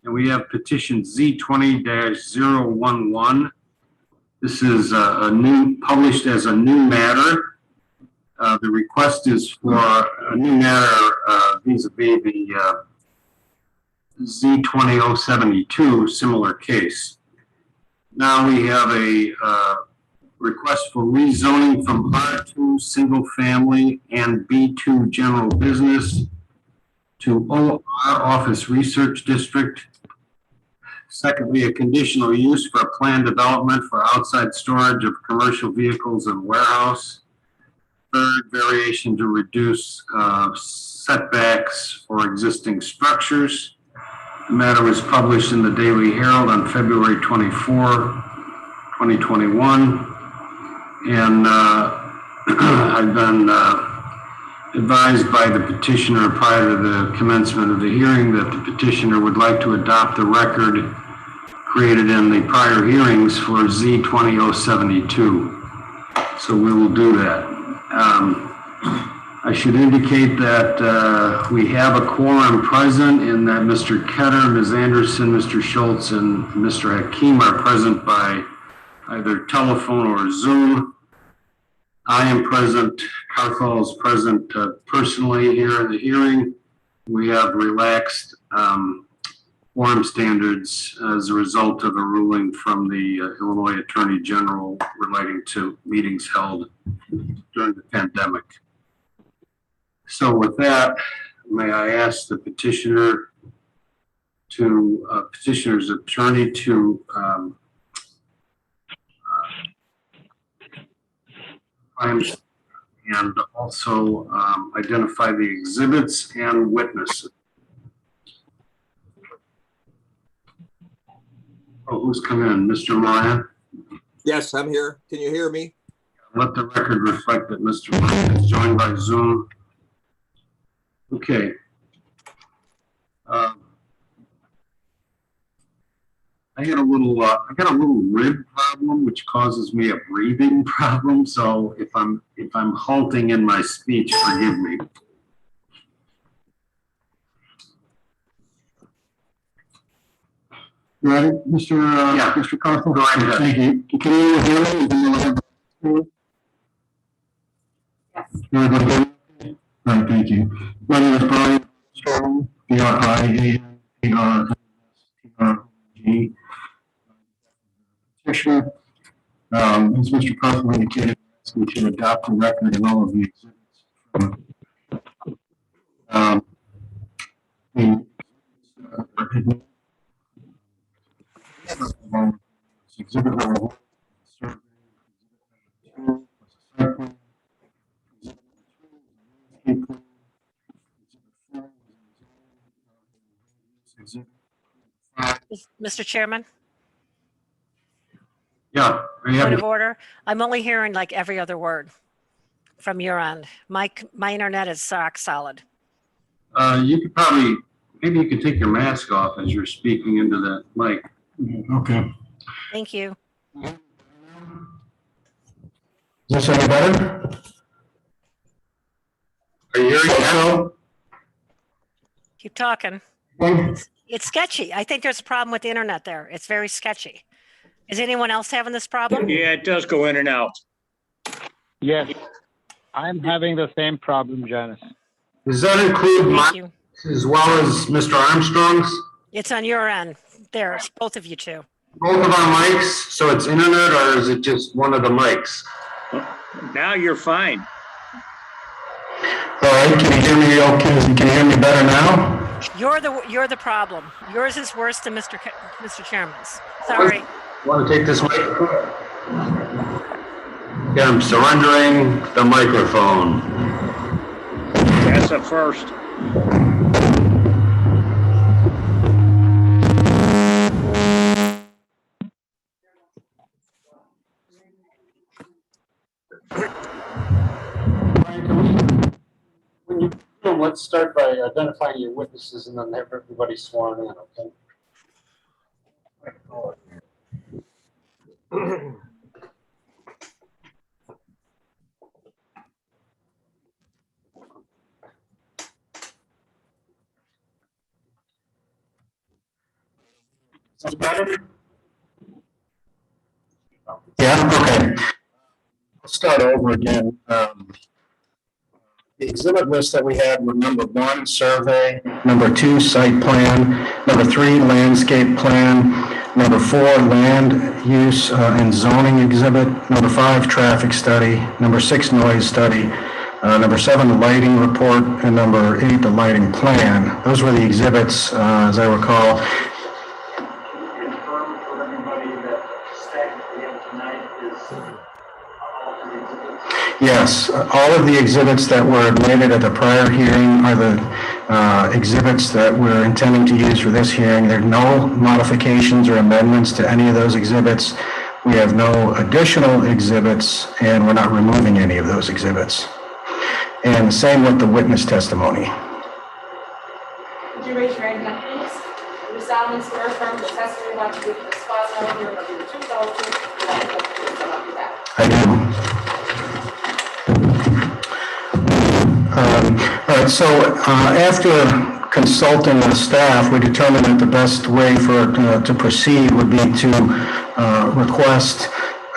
And we have petition Z20-011. This is published as a new matter. The request is for a new matter vis-a-vis the Z20-072, similar case. Now we have a request for rezoning from R2 single family and B2 general business to OR office research district. Secondly, a conditional use for a planned development for outside storage of commercial vehicles and warehouse. Third, variation to reduce setbacks for existing structures. The matter was published in the Daily Herald on February 24, 2021. And I've been advised by the petitioner prior to the commencement of the hearing that the petitioner would like to adopt the record created in the prior hearings for Z20-072. So we will do that. I should indicate that we have a quorum present in that Mr. Ketter, Ms. Anderson, Mr. Schultz, and Mr. Hakeem are present by either telephone or Zoom. I am present, Carthol is present personally here in the hearing. We have relaxed quorum standards as a result of a ruling from the Illinois Attorney General relating to meetings held during the pandemic. So with that, may I ask the petitioner's attorney to and also identify the exhibits and witnesses. Oh, who's come in? Mr. Moran? Yes, I'm here. Can you hear me? Let the record reflect that Mr. Moran is joined by Zoom. Okay. I got a little rib problem, which causes me a breathing problem. So if I'm halting in my speech, forgive me. You ready, Mr. Yeah. Mr. Carthol? Go ahead. Thank you. Can you hear me? Yes. You want to go? All right, thank you. My name is Brian Strong, B-R-I-A-N-A-R-S-T-R-G. Petitioner, as Mr. Carthol indicated, we should adopt the record and all of the exhibits from exhibit number 1, survey, exhibit 2, Mr. Chairman, Yeah. point of order. I'm only hearing like every other word from your end. My internet is rock solid. You could probably, maybe you could take your mask off as you're speaking into that mic. Okay. Thank you. Is this any better? Are you hearing now? Keep talking. Okay. It's sketchy. I think there's a problem with the internet there. It's very sketchy. Is anyone else having this problem? Yeah, it does go in and out. Yes, I'm having the same problem, Janice. Does that include Thank mine you. as well as Mr. Armstrong's? It's on your end. There's both of you two. Both of our mics, so it's internet, or is it just one of the mics? Now you're fine. All right, can you hear me okay? Can you hear me better now? You're the problem. Yours is worse than Mr. Chairman's. Sorry. Want to take this mic? Yeah, I'm surrendering the microphone. That's a first. Let's start by identifying your witnesses and then have everybody sworn in, okay? Sounds better? Yeah, okay. Let's start over again. The exhibit list that we had were number 1, survey, number 2, site plan, number 3, landscape plan, number 4, land use and zoning exhibit, number 5, traffic study, number 6, noise study, number 7, the lighting report, and number 8, the lighting plan. Those were the exhibits, as I recall. Yes, all of the exhibits that were admitted at the prior hearing are the exhibits that we're intending to use for this hearing. There are no modifications or amendments to any of those exhibits. We have no additional exhibits, and we're not removing any of those exhibits. And the same with the witness testimony. Would you raise your right hand, please? Do you solemnly swear or affirm the testimony about to give this cause not only will be the truth, the whole truth, and nothing but the truth, so help you God? I do. All right, so after consulting with staff, we determined that the best way for to proceed would be to request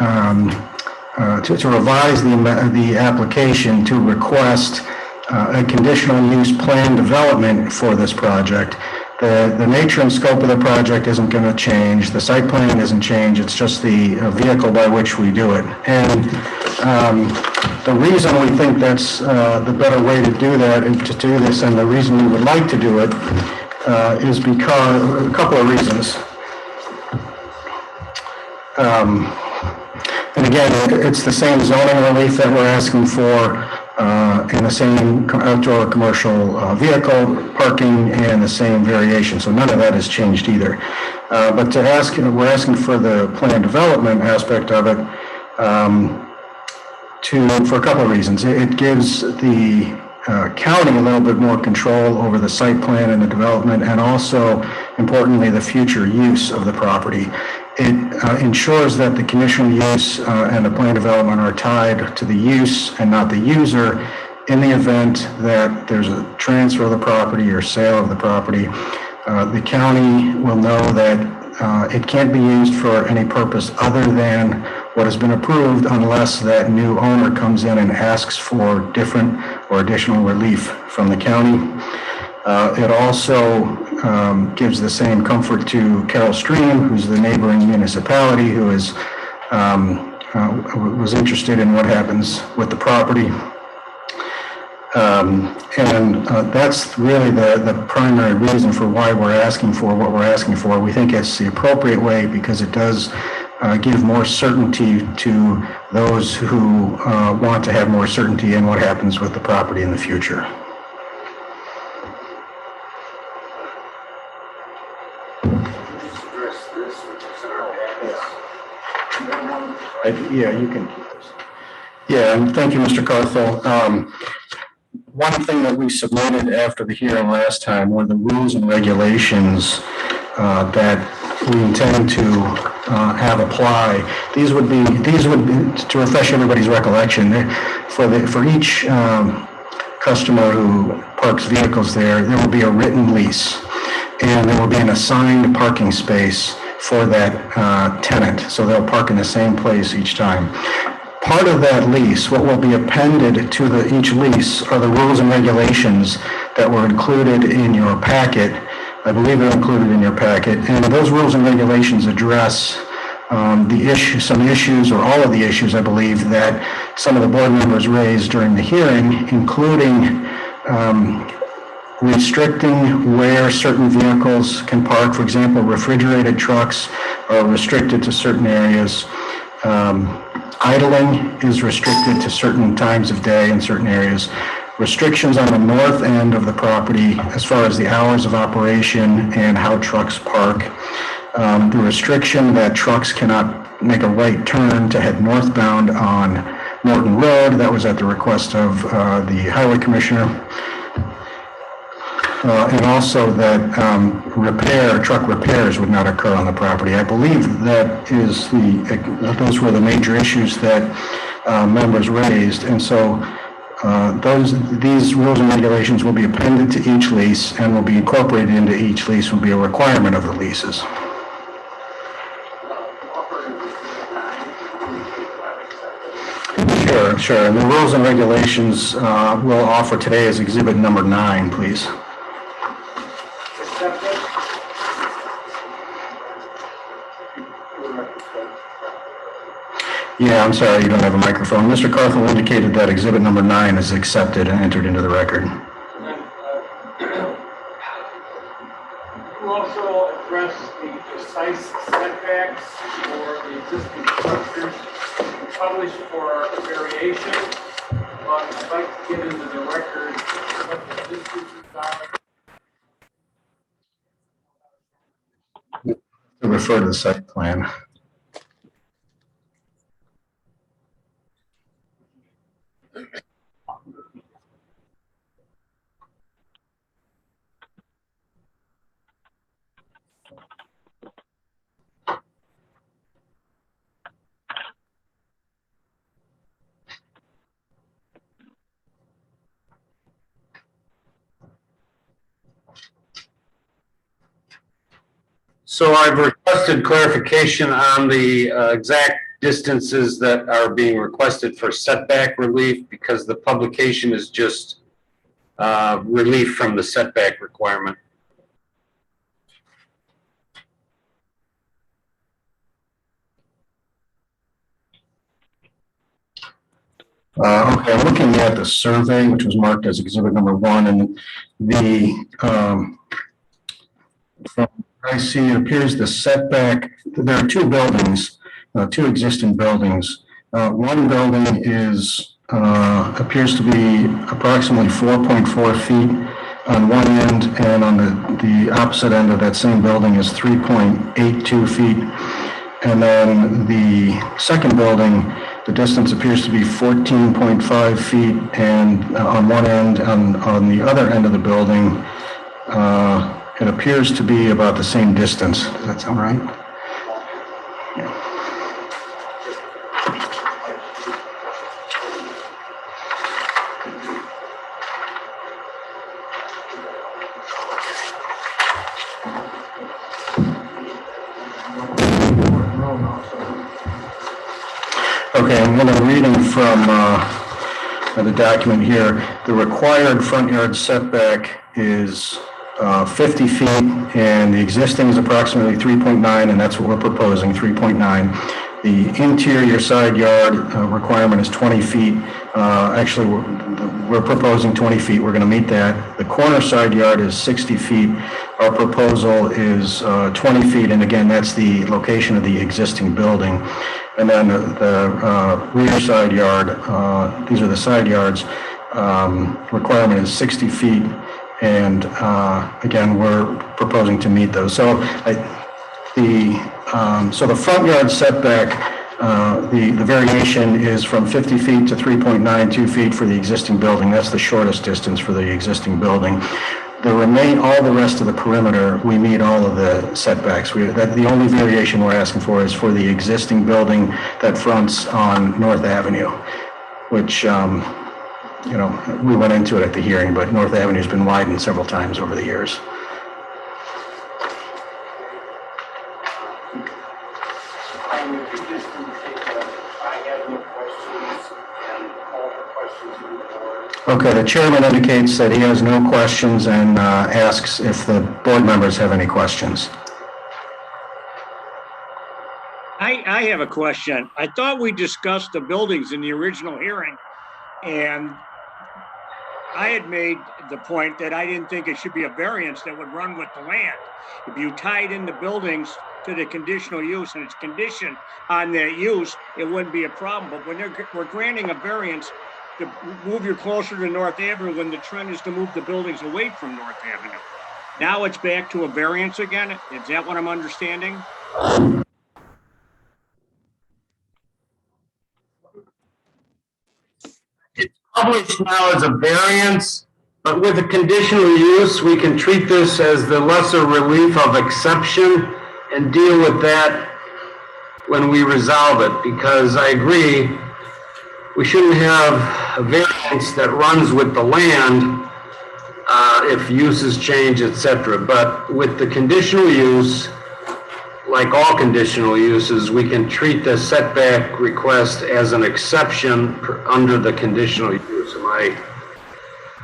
to revise the application to request a conditional use plan development for this project. The nature and scope of the project isn't going to change. The site plan isn't change. It's just the vehicle by which we do it. And the reason we think that's the better way to do that is to do this, and the reason we would like to do it is because a couple of reasons. And again, it's the same zoning relief that we're asking for, in the same outdoor commercial vehicle parking and the same variation. So none of that has changed either. But we're asking for the plan development aspect of it for a couple of reasons. It gives the county a little bit more control over the site plan and the development, and also, importantly, the future use of the property. It ensures that the conditional use and the plan development are tied to the use and not the user in the event that there's a transfer of the property or sale of the property. The county will know that it can't be used for any purpose other than what has been approved, unless that new owner comes in and asks for different or additional relief from the county. It also gives the same comfort to Carroll Stream, who's the neighboring municipality, who is was interested in what happens with the property. And that's really the primary reason for why we're asking for what we're asking for. We think it's the appropriate way because it does give more certainty to those who want to have more certainty in what happens with the property in the future. Yeah, you can keep this. Yeah, and thank you, Mr. Carthel. One thing that we submitted after the hearing last time were the rules and regulations that we intend to have apply. These would be, to refresh everybody's recollection, for each customer who parks vehicles there will be a written lease, and there will be an assigned parking space for that tenant, so they'll park in the same place each time. Part of that lease, what will be appended to each lease, are the rules and regulations that were included in your packet. I believe they're included in your packet, and those rules and regulations address some issues, or all of the issues, I believe, that some of the board members raised during the hearing, including restricting where certain vehicles can park. For example, refrigerated trucks are restricted to certain areas. Idling is restricted to certain times of day in certain areas. Restrictions on the north end of the property as far as the hours of operation and how trucks park. The restriction that trucks cannot make a right turn to head northbound on Norton Road. That was at the request of the highway commissioner. And also that truck repairs would not occur on the property. I believe those were the major issues that members raised. And so these rules and regulations will be appended to each lease and will be incorporated into each lease, will be a requirement of the leases. Sure. And the rules and regulations we'll offer today is exhibit number 9, please. Accepted. Yeah, I'm sorry, you don't have a microphone. Mr. Carthel indicated that exhibit number 9 is accepted and entered into the record. And then, you also address the precise setbacks for the existing structures published for variation, but I'd like to get into the record what the distances are. Refer to the site plan. So I've requested clarification on the exact distances that are being requested for setback relief because the publication is just relief from the setback requirement. Okay, I'm looking at the survey, which was marked as exhibit number 1, and the from what I see, it appears the setback. There are 2 buildings, 2 existing buildings. One building is appears to be approximately 4.4 feet on one end, and on the opposite end of that same building is 3.82 feet. And then the second building, the distance appears to be 14.5 feet, and on one end, on the other end of the building, it appears to be about the same distance. Does that sound right? Okay, and when I'm reading from the document here, the required front yard setback is 50 feet, and the existing is approximately 3.9, and that's what we're proposing, 3.9. The interior side yard requirement is 20 feet. Actually, we're proposing 20 feet. We're going to meet that. The corner side yard is 60 feet. Our proposal is 20 feet, and again, that's the location of the existing building. And then the rear side yard, these are the side yards, requirement is 60 feet. And again, we're proposing to meet those. So the front yard setback, the variation is from 50 feet to 3.92 feet for the existing building. That's the shortest distance for the existing building. All the rest of the perimeter, we meet all of the setbacks. The only variation we're asking for is for the existing building that fronts on North Avenue, which, we went into it at the hearing, but North Avenue's been widened several times over the years. Okay, the chairman indicates that he has no questions and asks if the board members have any questions. I have a question. I thought we discussed the buildings in the original hearing, and I had made the point that I didn't think it should be a variance that would run with the land. If you tied in the buildings to the conditional use and its condition on that use, it wouldn't be a problem. But when we're granting a variance to move you closer to North Avenue, when the trend is to move the buildings away from North Avenue. Now it's back to a variance again? Is that what I'm understanding? Published now as a variance, but with a conditional use, we can treat this as the lesser relief of exception and deal with that when we resolve it, because I agree, we shouldn't have a variance that runs with the land if uses change, etc. But with the conditional use, like all conditional uses, we can treat the setback request as an exception under the conditional use. Am I?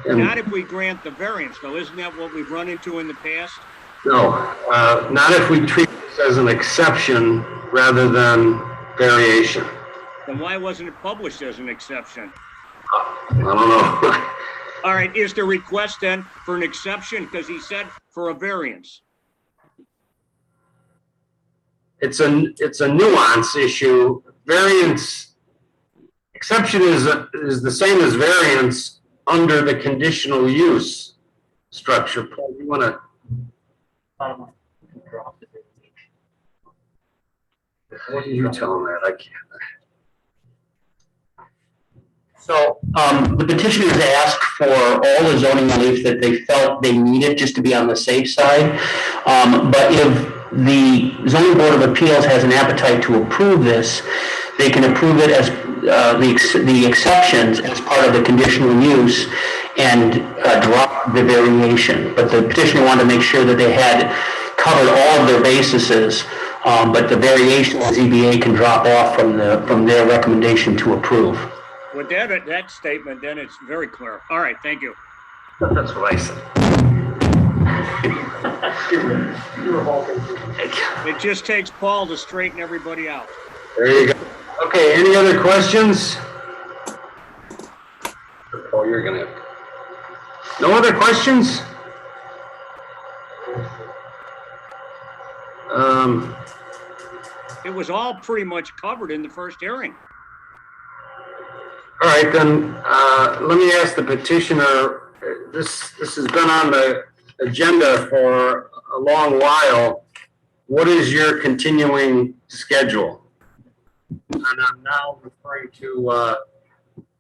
Not if we grant the variance, though. Isn't that what we've run into in the past? No, not if we treat this as an exception rather than variation. Then why wasn't it published as an exception? I don't know. All right, is the request then for an exception? Because he said for a variance. It's a nuance issue. Variance, exception is the same as variance under the conditional use structure. Paul, you want to? What are you telling that? I can't. So the petitioners asked for all the zoning relief that they felt they needed just to be on the safe side. But if the zoning board of appeals has an appetite to approve this, they can approve it as the exceptions as part of the conditional use and drop the variation. But the petitioner wanted to make sure that they had covered all of their bases, but the variation the ZBA can drop off from their recommendation to approve. With that statement, then it's very clear. All right, thank you. That's what I said. It just takes Paul to straighten everybody out. There you go. Okay, any other questions? Oh, you're gonna have. No other questions? It was all pretty much covered in the first hearing. All right, then, let me ask the petitioner, this has been on the agenda for a long while. What is your continuing schedule? And I'm now referring to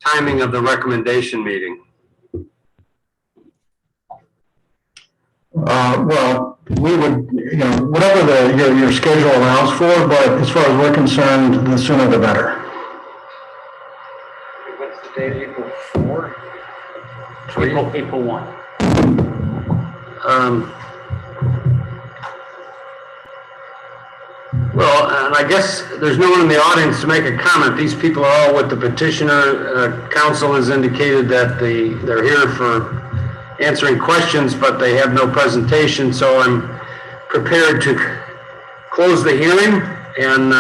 timing of the recommendation meeting. Well, we would, whatever your schedule allows for, but as far as we're concerned, the sooner the better. What's the date, April 4? April 1. Well, and I guess there's no one in the audience to make a comment. These people are all with the petitioner. Council has indicated that they're here for answering questions, but they have no presentation, so I'm prepared to close the hearing and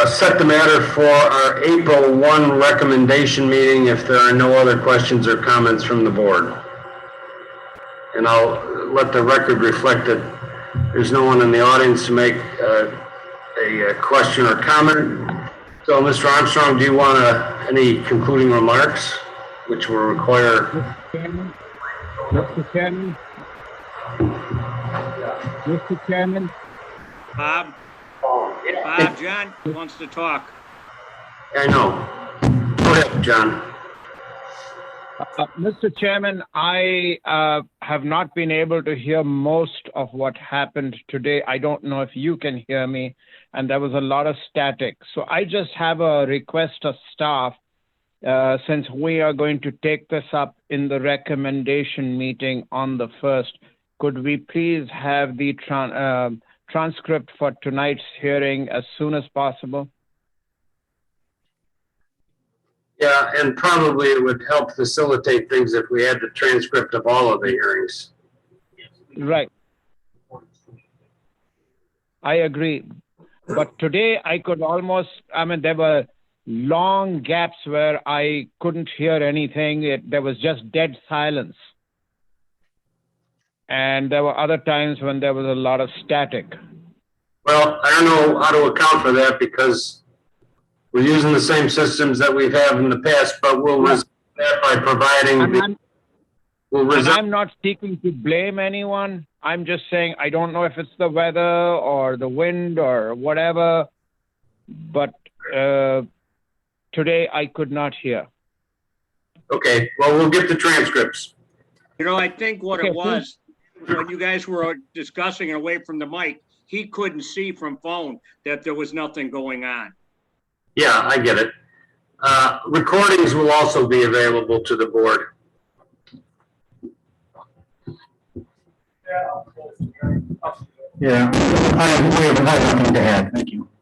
set the matter for our April 1 recommendation meeting if there are no other questions or comments from the board. And I'll let the record reflect that there's no one in the audience to make a question or comment. So, Mr. Armstrong, do you want any concluding remarks, which will require... Mr. Chairman. Bob, John wants to talk. I know. Go ahead, John. Mr. Chairman, I have not been able to hear most of what happened today. I don't know if you can hear me, and there was a lot of static. So I just have a request of staff, since we are going to take this up in the recommendation meeting on the 1st, could we please have the transcript for tonight's hearing as soon as possible? Yeah, and probably it would help facilitate things if we had the transcript of all of the hearings. Right. I agree. But today I could almost, there were long gaps where I couldn't hear anything. There was just dead silence. And there were other times when there was a lot of static. Well, I don't know how to account for that because we're using the same systems that we've had in the past, but we'll resolve that by providing I'm not seeking to blame anyone. I'm just saying I don't know if it's the weather or the wind or whatever, but today I could not hear. Okay, well, we'll get the transcripts. I think what it was, when you guys were discussing it away from the mic, he couldn't see from phone that there was nothing going on. Yeah, I get it. Recordings will also be available to the board. that, I'll close the hearing. Yeah, we have nothing to add. Thank you.